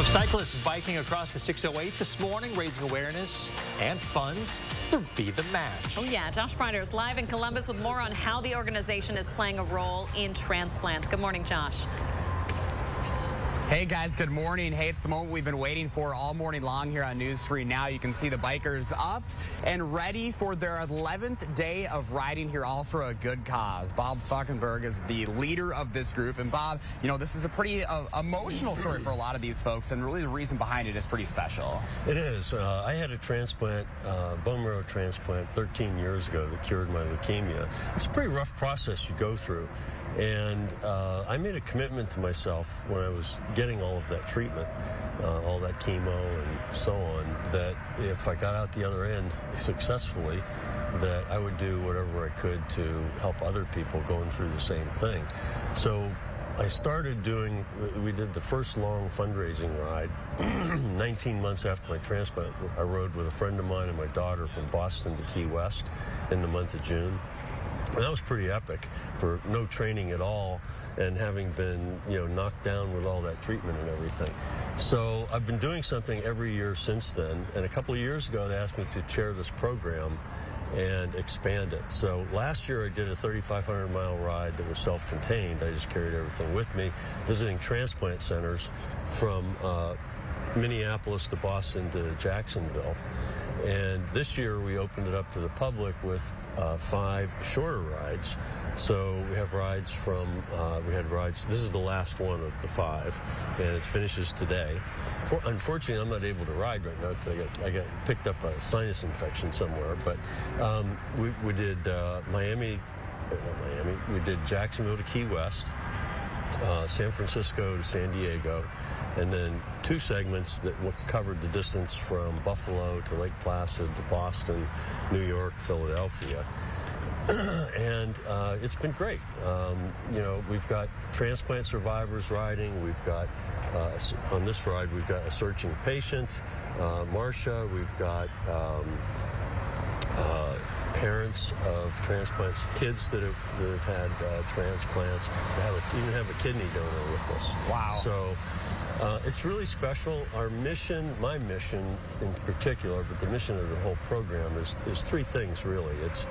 Of cyclists biking across the 608 this morning, raising awareness and funds for Be the Match. Oh yeah, Josh Bryder is live in Columbus with more on how the organization is playing a role in transplants. Good morning, Josh. Hey guys, good morning. Hey, it's the moment we've been waiting for all morning long here on News 3 Now. You can see the bikers up and ready for their 11th day of riding here, all for a good cause. Bob Falkenberg is the leader of this group. And Bob, you know, this is a pretty emotional story for a lot of these folks, and really the reason behind it is pretty special. It is. I had a transplant, bone marrow transplant 13 years ago that cured my leukemia. It's a pretty rough process you go through. And I made a commitment to myself when I was getting all of that treatment, all that chemo and so on, that if I got out the other end successfully, that I would do whatever I could to help other people going through the same thing. So I started doing, we did the first long fundraising ride 19 months after my transplant. I rode with a friend of mine and my daughter from Boston to Key West in the month of June. And that was pretty epic for no training at all and having been, you know, knocked down with all that treatment and everything. So I've been doing something every year since then. And a couple of years ago, they asked me to chair this program and expand it. So last year I did a 3,500-mile ride that was self-contained. I just carried everything with me, visiting transplant centers from Minneapolis to Boston to Jacksonville. And this year we opened it up to the public with 5 shorter rides. So we have rides from, this is the last one of the 5, and it finishes today. Unfortunately, I'm not able to ride right now because I got picked up a sinus infection somewhere, but we did we did Jacksonville to Key West, San Francisco to San Diego, and then 2 segments that covered the distance from Buffalo to Lake Placid to Boston, New York, Philadelphia. And it's been great. You know, we've got transplant survivors riding. We've got, on this ride, we've got a searching patient, Marcia. We've got parents of transplants, kids that have had transplants, even have a kidney donor with us. Wow. So it's really special. Our mission, my mission in particular, but the mission of the whole program is 3 things really. It's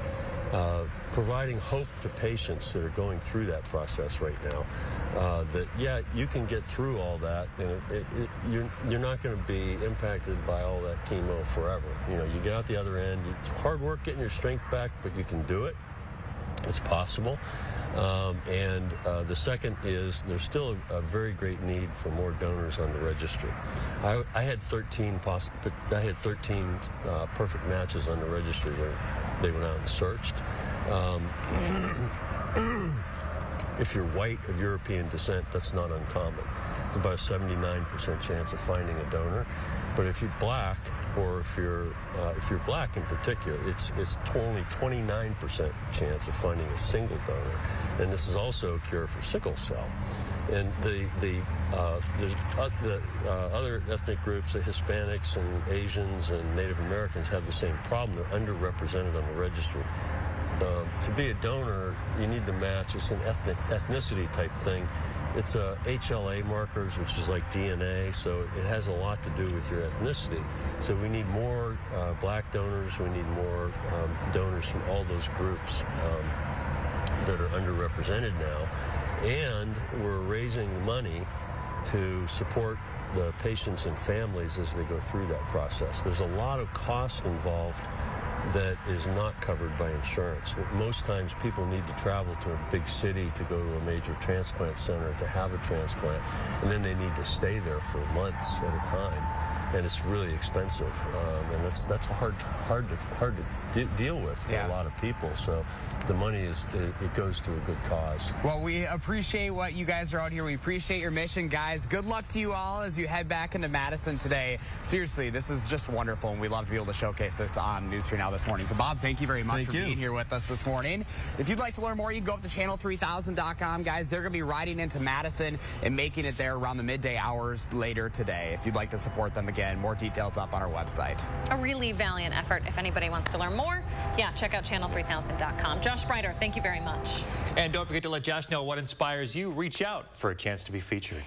providing hope to patients that are going through that process right now. That, yeah, you can get through all that, and you're not going to be impacted by all that chemo forever. You know, you get out the other end. It's hard work getting your strength back, but you can do it. It's possible. And the second is there's still a very great need for more donors on the registry. I had 13 perfect matches on the registry where they went out and searched. If you're white of European descent, that's not uncommon. There's about a 79% chance of finding a donor. But if you're black, or if you're black in particular, it's only 29% chance of finding a single donor. And this is also a cure for sickle cell. And there's other ethnic groups, the Hispanics and Asians and Native Americans have the same problem. They're underrepresented on the registry. To be a donor, you need to match. It's an ethnicity type thing. It's HLA markers, which is like DNA, so it has a lot to do with your ethnicity. So we need more black donors. We need more donors from all those groups that are underrepresented now. And we're raising money to support the patients and families as they go through that process. There's a lot of cost involved that is not covered by insurance. Most times people need to travel to a big city to go to a major transplant center to have a transplant, and then they need to stay there for months at a time, and it's really expensive, and that's hard to deal with for a lot of people. So the money it goes to a good cause. Well, we appreciate what you guys are out here. We appreciate your mission, guys. Good luck to you all as you head back into Madison today. Seriously, this is just wonderful, and we love to be able to showcase this on News 3 Now this morning. So, Bob, thank you very much for being here with us this morning. If you'd like to learn more, you can go up to channel3000.com, guys. They're going to be riding into Madison and making it there around the midday hours later today. If you'd like to support them, again, more details up on our website. A really valiant effort. If anybody wants to learn more, yeah, check out channel3000.com. Josh Bryder, thank you very much. And don't forget to let Josh know what inspires you. Reach out for a chance to be featured.